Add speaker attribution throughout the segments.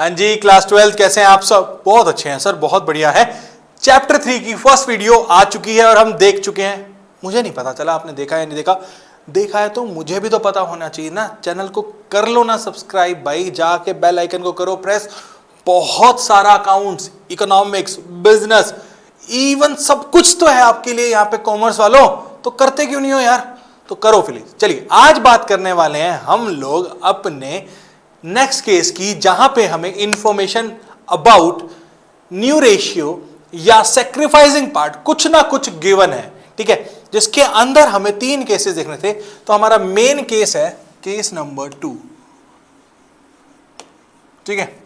Speaker 1: हाँ जी, क्लास 12 कैसे हैं आप सब? बहुत अच्छे हैं सर, बहुत बढ़िया है। चैप्टर 3 की फर्स्ट वीडियो आ चुकी है और हम देख चुके हैं। मुझे नहीं पता चला आपने देखा या नहीं देखा। देखा है तो मुझे भी तो पता होना चाहिए ना। चैनल को कर लो ना सब्सक्राइब भाई, जाके बेल आइकन को करो प्रेस। बहुत सारा अकाउंट्स, इकोनॉमिक्स, बिजनेस, इवन सब कुछ तो है आपके लिए यहाँ पे कॉमर्स वालों। तो करते क्यों नहीं हो यार? तो करो प्लीज। चलिए आज बात करने वाले हैं हम लोग अपने नेक्स्ट केस की, जहां पे हमें इंफॉर्मेशन अबाउट न्यू रेशियो या सेक्रीफाइसिंग पार्ट कुछ ना कुछ गिवन है, ठीक है, जिसके अंदर हमें 3 केसेस देखने थे। तो हमारा मेन केस है केस नंबर 2, ठीक है,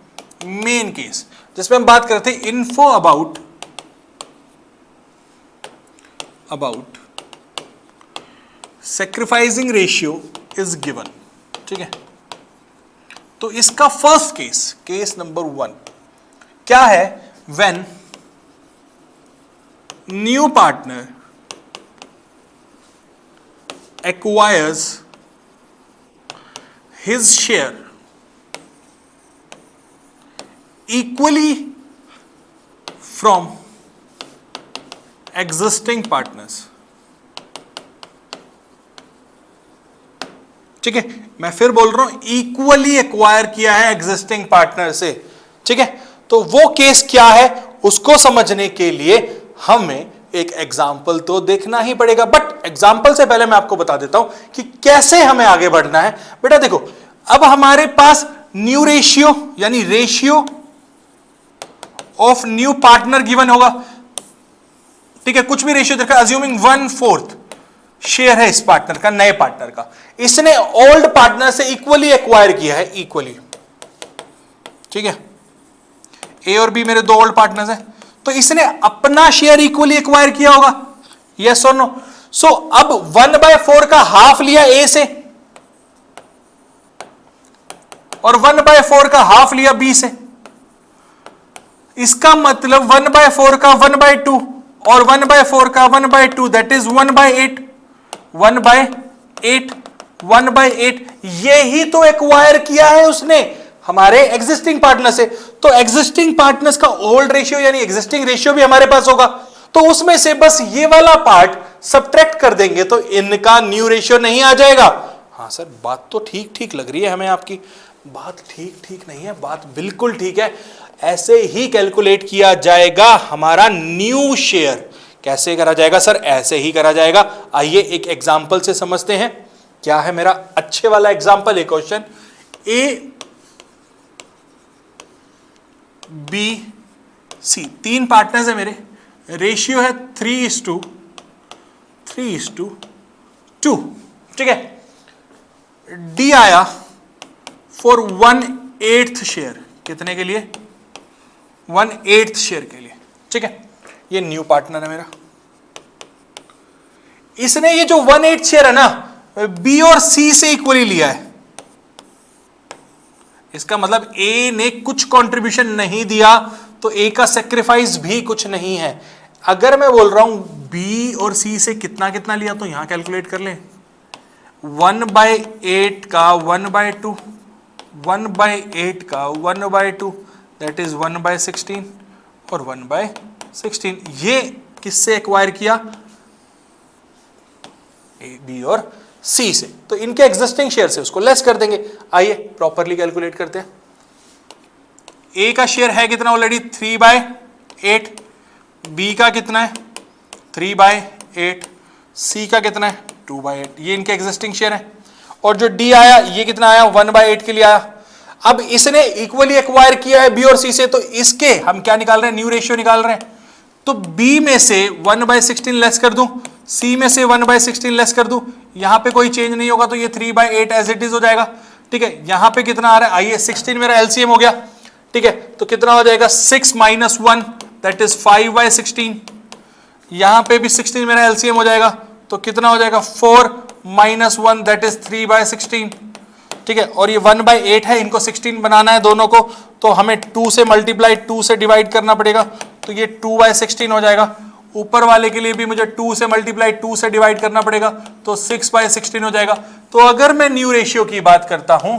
Speaker 1: मेन केस जिसमें हम बात करते हैं info about sacrificing ratio is given, ठीक है। तो इसका फर्स्ट केस नंबर 1 क्या है? When new partner acquires his share equally from existing partners, ठीक है। मैं फिर बोल रहा हूं, इक्वली एक्वायर किया है एग्जिस्टिंग पार्टनर से, ठीक है। तो वो केस क्या है उसको समझने के लिए हमें एक एग्जाम्पल तो देखना ही पड़ेगा। बट एग्जाम्पल से पहले मैं आपको बता देता हूं कि कैसे हमें आगे बढ़ना है। बेटा देखो, अब हमारे पास न्यू रेशियो यानी ratio of new partner given होगा, ठीक है। कुछ भी रेशियो देखा, अज्यूमिंग 1/4 शेयर है इस पार्टनर का, नए पार्टनर का। इसने ओल्ड पार्टनर से इक्वली एक्वायर किया है, इक्वली, ठीक है। ए और बी मेरे 2 ओल्ड पार्टनर्स हैं, तो इसने अपना शेयर इक्वली एक्वायर किया होगा, यस और नो। सो अब 1/4 का हाफ लिया ए से और 1/4 का हाफ लिया बी से। इसका मतलब 1/4 का 1/2 और 1/4 का 1/2, दैट इज 1/8। 1/8 यही तो एक्वायर किया है उसने हमारे एग्जिस्टिंग पार्टनर से। तो एग्जिस्टिंग पार्टनर्स का ओल्ड रेशियो यानी एग्जिस्टिंग रेशियो भी हमारे पास होगा, तो उसमें से बस ये वाला पार्ट सब्ट्रैक्ट कर देंगे तो इनका न्यू रेशियो नहीं आ जाएगा। हाँ सर, बात तो ठीक ठीक लग रही है हमें आपकी। बात ठीक ठीक नहीं है, बात बिल्कुल ठीक है। ऐसे ही कैलकुलेट किया जाएगा हमारा न्यू शेयर। कैसे करा जाएगा सर? ऐसे ही करा जाएगा। आइए एक एग्जांपल से समझते हैं। क्या है मेरा अच्छे वाला एग्जांपल? एक question, A B C 3 partners है मेरे, रेशियो है 3:2, ठीक है। डी आया फॉर 1/8 शेयर। कितने के लिए? 1/8 शेयर के लिए, ठीक है। ये न्यू पार्टनर है मेरा। इसने ये जो 1/8 शेयर है ना, बी और सी से इक्वली लिया है। इसका मतलब ए ने कुछ कंट्रीब्यूशन नहीं दिया, तो ए का सेक्रीफाइस भी कुछ नहीं है। अगर मैं बोल रहा हूं बी और सी से कितना कितना लिया, तो यहां कैलकुलेट कर लें। 1/8 का 1/2, 1/8 का 1/2, दैट इज 1/16 और 1/16। ये किससे एक्वायर किया? ए, बी और सी से। तो इनके एग्जिस्टिंग शेयर से उसको लेस कर देंगे। आइए प्रॉपरली कैलकुलेट करते हैं। ए का शेयर है कितना ऑलरेडी? 3/8। बी का कितना है? 3/8। सी का कितना है? 2/8। ये इनके एग्जिस्टिंग शेयर है। और जो डी आया, ये कितना आया? 1/8 के लिए आया। अब इसने इक्वली एक्वायर किया है बी और सी से, तो इसके हम क्या निकाल रहे हैं? न्यू रेशियो निकाल रहे हैं। तो बी में से 1/16 लेस कर दूं, सी में से 1/16 लेस कर दूं, यहां पे कोई चेंज नहीं होगा, तो ये 3/8 एज इट इज हो जाएगा, ठीक है। यहां पे कितना आ रहा है? आइए 16 मेरा एलसीएम हो गया, ठीक है। तो कितना हो जाएगा? 6 - 1, दैट इज 5/16। यहां पे भी 16 मेरा एलसीएम हो जाएगा, तो कितना हो जाएगा? 4 - 1, दैट इज 3/16, ठीक है। और ये 1/8 है, इनको 16 बनाना है दोनों को, तो हमें 2 से मल्टीप्लाई 2 से डिवाइड करना पड़ेगा, तो ये 2/16 हो जाएगा। ऊपर वाले के लिए भी मुझे 2 से मल्टीप्लाई 2 से डिवाइड करना पड़ेगा, तो 6/16 हो जाएगा। तो अगर मैं न्यू रेशियो की बात करता हूं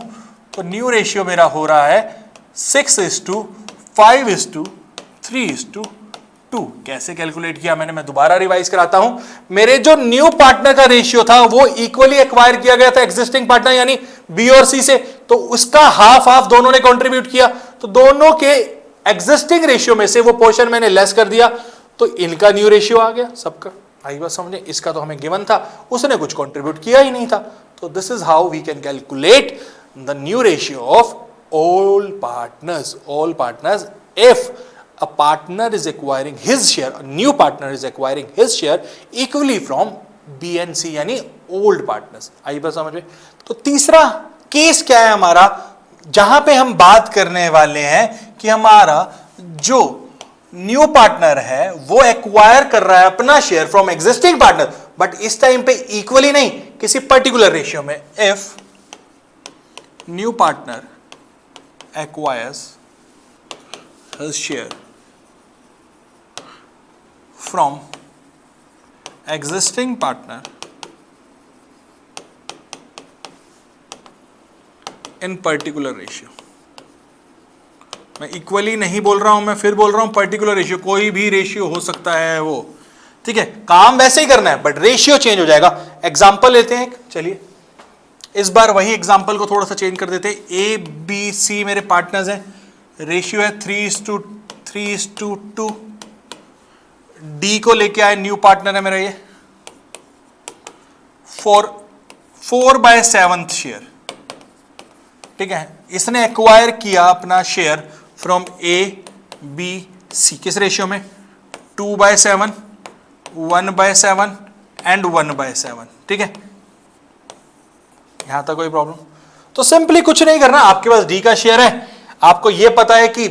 Speaker 1: तो न्यू रेशियो मेरा हो रहा है 6:5:3:2। कैसे कैलकुलेट किया मैंने, मैं दोबारा रिवाइज कराता हूं। मेरे जो न्यू पार्टनर का रेशियो था वो इक्वली एक्वायर किया गया था एग्जिस्टिंग पार्टनर यानी बी और सी से, तो उसका हाफ हाफ दोनों ने कंट्रीब्यूट किया, तो दोनों के एग्जिस्टिंग रेशियो में से वो पोर्शन मैंने लेस कर दिया, तो इनका न्यू रेशियो आ गया सबका। आई बात समझे, इसका तो हमें गिवन था, उसने कुछ कंट्रीब्यूट किया ही नहीं था। तो this is how we can calculate the new ratio of all partners if a partner is acquiring his share, a new partner is acquiring his share equally from B and C यानी old partners। आई बात समझ में। तो तीसरा case क्या है हमारा, जहां पे हम बात करने वाले हैं कि हमारा जो न्यू पार्टनर है वो एक्वायर कर रहा है अपना share from existing partner, but इस टाइम पे इक्वली नहीं, किसी पर्टिकुलर रेशियो में। If new partner acquires his share from existing partner in particular ratio। मैं इक्वली नहीं बोल रहा हूं, मैं फिर बोल रहा हूं पर्टिकुलर रेशियो, कोई भी रेशियो हो सकता है वो, ठीक है, काम वैसे ही करना है बट रेशियो चेंज हो जाएगा। एग्जांपल लेते हैं, चलिए इस बार वही एग्जाम्पल को थोड़ा सा चेंज कर देते हैं। ए बी सी मेरे पार्टनर्स हैं, रेशियो है 3:2। डी को लेके आए, न्यू पार्टनर है मेरा ये 4/7 शेयर, ठीक है। इसने एक्वायर किया अपना share from A B C, किस रेशियो में, 2/7, 1/7 एंड 1/7, ठीक है। यहां तक कोई प्रॉब्लम? तो सिंपली कुछ नहीं करना, आपके पास डी का शेयर है, आपको यह पता है कि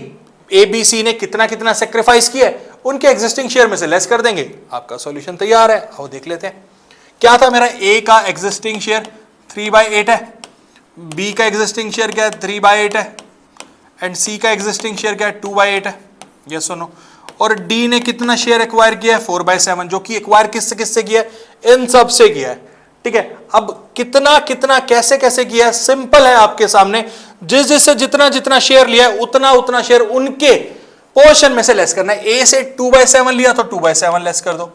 Speaker 1: ए बी सी ने कितना कितना सेक्रीफाइस किया है, उनके एग्जिस्टिंग शेयर में से लेस कर देंगे, आपका सॉल्यूशन तैयार है। आओ देख लेते हैं। क्या था मेरा, ए का एग्जिस्टिंग शेयर 3/8 है, बी का एग्जिस्टिंग शेयर क्या है 3/8 है, एंड सी का एग्जिस्टिंग शेयर क्या है 2/8 है, यस और नो। और डी ने कितना शेयर एक्वायर किया है 4/7, जो कि एक्वायर किससे किससे किया है, इन सब से किया है, ठीक है। अब कितना कितना कैसे कैसे किया है, सिंपल है आपके सामने, जिससे जितना जितना शेयर लिया है उतना उतना शेयर उनके पोर्शन में से लेस करना है। ए से 2/7 लिया तो 2/7 लेस कर दो,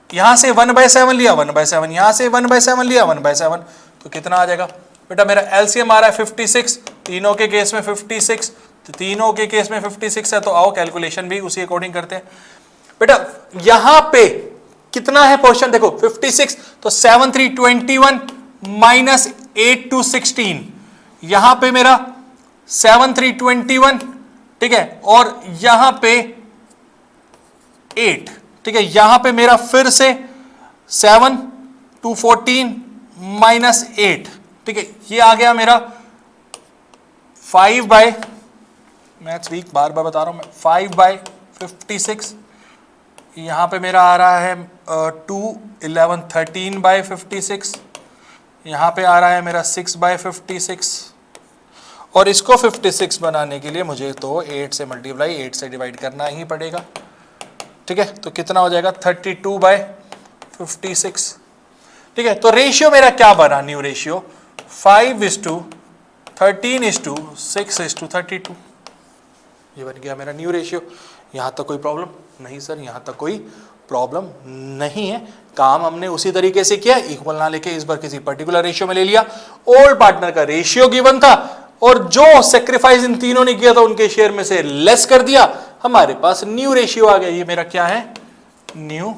Speaker 1: यहां से 1/7 लिया 1/7, यहां से 1/7 लिया 1/7, तो कितना आ जाएगा बेटा, मेरा एलसीएम आ रहा है 56, तीनों के केस में 56, तो तीनों के केस में 56 है, तो आओ कैलकुलेशन भी उसी अकॉर्डिंग करते हैं। बेटा यहां पे कितना है पोर्शन, देखो 56, तो 7/3 21 -8 to 16, यहां पे मेरा 7/3 ठीक है, और यहां पे 8, ठीक है। यहां पे मेरा फिर से 7 2 14 -8, ठीक है। ये आ गया मेरा 5/, मैथ्स वीक बार बार बता रहा हूं मैं, 5/56। यहां पे मेरा आ रहा है 2 11 13/56, यहां पे आ रहा है मेरा 6/56, और इसको 56 बनाने के लिए मुझे तो 8 से मल्टीप्लाई 8 से डिवाइड करना ही पड़ेगा, ठीक है। तो कितना हो जाएगा 32/56, ठीक है। तो रेशियो मेरा क्या बना, न्यू रेशियो 5:13:6:32, ये बन गया मेरा न्यू रेशियो। यहां तक कोई प्रॉब्लम नहीं सर, यहां तक कोई प्रॉब्लम नहीं है, काम हमने उसी तरीके से किया, इक्वल ना लेके इस बार किसी पर्टिकुलर रेशियो में ले लिया। ओल्ड पार्टनर का रेशियो गिवन था और जो सेक्रीफाइस इन तीनों ने किया था उनके शेयर में से लेस कर दिया, हमारे पास न्यू रेशियो आ गया। ये मेरा क्या है, न्यू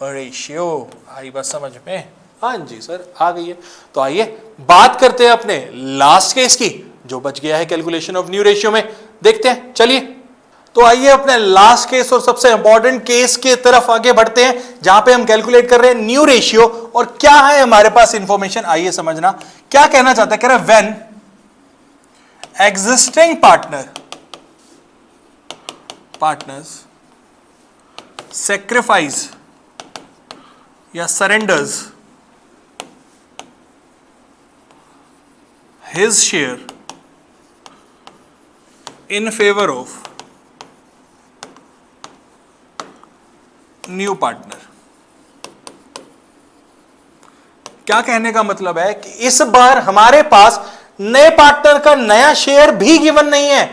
Speaker 1: रेशियो। आई बात समझ में? हाँ जी सर आ गई है। तो आइए बात करते हैं अपने लास्ट केस की, जो बच गया है कैलकुलेशन ऑफ न्यू रेशियो में, देखते हैं। चलिए तो आइए अपने लास्ट केस और सबसे इंपॉर्टेंट केस के तरफ आगे बढ़ते हैं, जहां पे हम कैलकुलेट कर रहे हैं न्यू रेशियो। और क्या है हमारे पास इंफॉर्मेशन, आइए समझना क्या कहना चाहता है। कह रहा है व्हेन existing partners sacrifice या surrenders his share in favor of new partner। क्या कहने का मतलब है कि इस बार हमारे पास नए पार्टनर का नया शेयर भी गिवन नहीं है।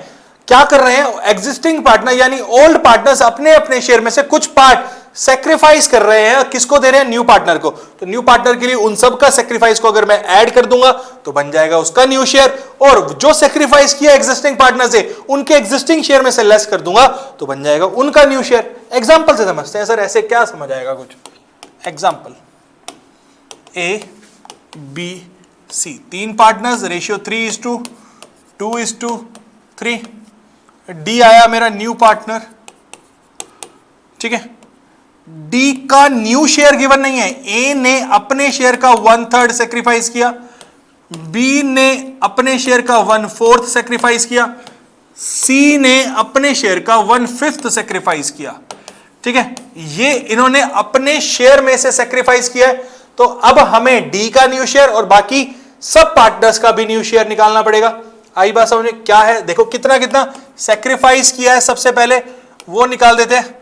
Speaker 1: क्या कर रहे हैं, एग्जिस्टिंग पार्टनर यानी ओल्ड पार्टनर्स अपने अपने शेयर में से कुछ पार्ट सेक्रीफाइस कर रहे हैं, किसको दे रहे हैं, न्यू पार्टनर को। तो न्यू पार्टनर के लिए उन सब का सेक्रीफाइस को अगर मैं ऐड कर दूंगा तो बन जाएगा उसका न्यू शेयर, और जो सेक्रीफाइस किया एग्जिस्टिंग पार्टनर से उनके एग्जिस्टिंग शेयर में से लेस कर दूंगा तो बन जाएगा उनका न्यू शेयर। एग्जांपल से समझते हैं सर, ऐसे क्या समझ आएगा कुछ। Example A B C, 3 partners, ratio 3:2:3। D आया मेरा न्यू पार्टनर, ठीक है। डी का न्यू शेयर गिवन नहीं है, ए ने अपने शेयर का 1/3 सेक्रीफाइस किया, बी ने अपने शेयर का 1/4 सेक्रीफाइस किया, सी ने अपने शेयर का 1/5 सेक्रीफाइस किया, ठीक है। ये इन्होंने अपने शेयर में से सेक्रीफाइस किया है, तो अब हमें डी का न्यू शेयर और बाकी सब पार्टनर्स का भी न्यू शेयर निकालना पड़ेगा। आई बात समझ में, क्या है, देखो कितना कितना सेक्रीफाइस किया है, सबसे पहले वो निकाल देते हैं।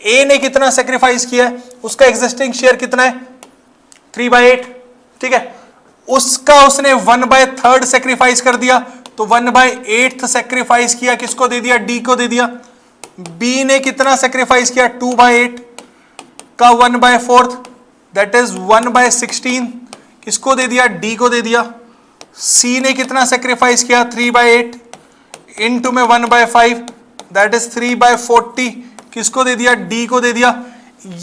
Speaker 1: ए ने कितना सेक्रीफाइस किया है, उसका एग्जिस्टिंग शेयर कितना है, 3/8, ठीक है। उसका उसने 1/3 सेक्रीफाइस कर दिया, तो 1/8 सेक्रीफाइस किया, किसको दे दिया, डी को दे दिया। बी ने कितना सेक्रीफाइस किया, 2/8 का 1/4, दैट इज 1/16, किसको दे दिया, डी को दे दिया। सी ने कितना सेक्रीफाइस किया, 3/8 इनटू में 1/5, दैट इज 3/40, किसको दे दिया, डी को दे दिया।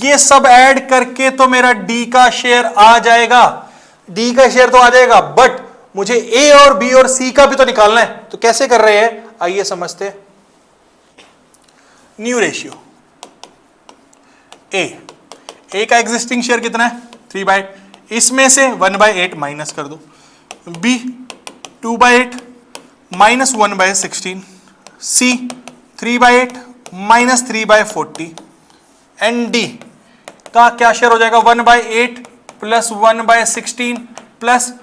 Speaker 1: ये सब ऐड करके तो मेरा डी का शेयर आ जाएगा, डी का शेयर तो आ जाएगा, बट मुझे ए और बी और सी का भी तो निकालना है। तो कैसे कर रहे हैं, आइए समझते हैं। न्यू रेशियो, ए का एग्जिस्टिंग शेयर कितना है, 3/8, इसमें से 1/8 माइनस कर दो। B 2/8 minus 1/16, C 3/8 minus 3/40, and D का क्या शेयर हो जाएगा, 1/8 प्लस 1/16 प्लस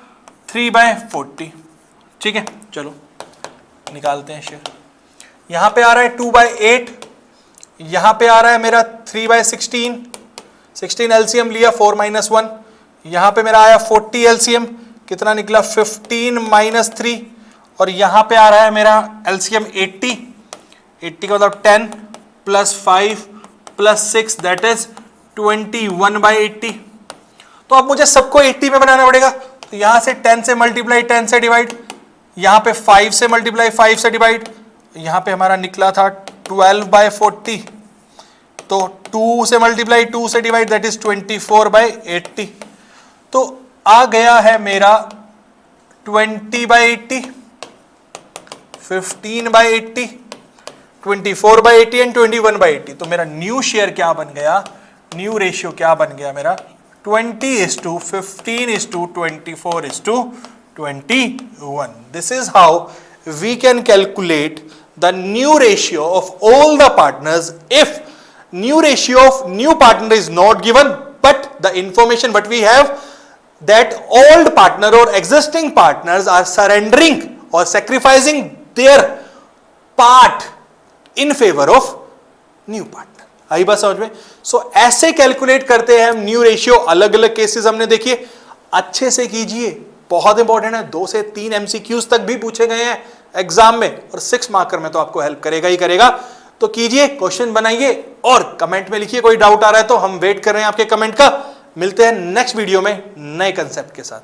Speaker 1: 3/40, ठीक है। चलो निकालते हैं शेयर। यहां पे आ रहा है 2/8, यहां पे आ रहा है मेरा 3/16, 16 एलसीएम लिया, 4 - 1, यहां पे मेरा आया 40 एलसीएम, कितना निकला 15 - 3, और यहां पे आ रहा है मेरा एलसीएम 80 का मतलब 10 + 5 + 6 दैट इज 21/80। तो अब मुझे सबको 80 में बनाना पड़ेगा, तो यहां से 10 से मल्टीप्लाई 10 से डिवाइड, यहां पे 5 से मल्टीप्लाई 5 से डिवाइड, यहां पे हमारा निकला था 12/40, तो 2 से मल्टीप्लाई 2 से डिवाइड दैट इज 24/80। तो आ गया है मेरा 20/80, 15/80, 24/80 एंड 21/80। तो मेरा न्यू शेयर क्या बन गया, न्यू रेशियो क्या बन गया मेरा, 20:15:24:21. This is how we can calculate the new ratio of all the partners if new ratio of new partner is not given, but the information what we have that old partner or existing partners are surrendering or sacrificing their part in favor of new partner. आई बात समझ में। सो ऐसे calculate करते हैं हम new ratio. अलग अलग cases हमने देखिए, अच्छे से कीजिए, बहुत इंपॉर्टेंट है। 2 से 3 MCQs तक भी पूछे गए हैं एग्जाम में, और 6 मार्कर में तो आपको हेल्प करेगा ही करेगा। तो कीजिए, क्वेश्चन बनाइए और कमेंट में लिखिए। कोई डाउट आ रहा है तो हम वेट कर रहे हैं आपके कमेंट का। मिलते हैं नेक्स्ट वीडियो में नए कंसेप्ट के साथ।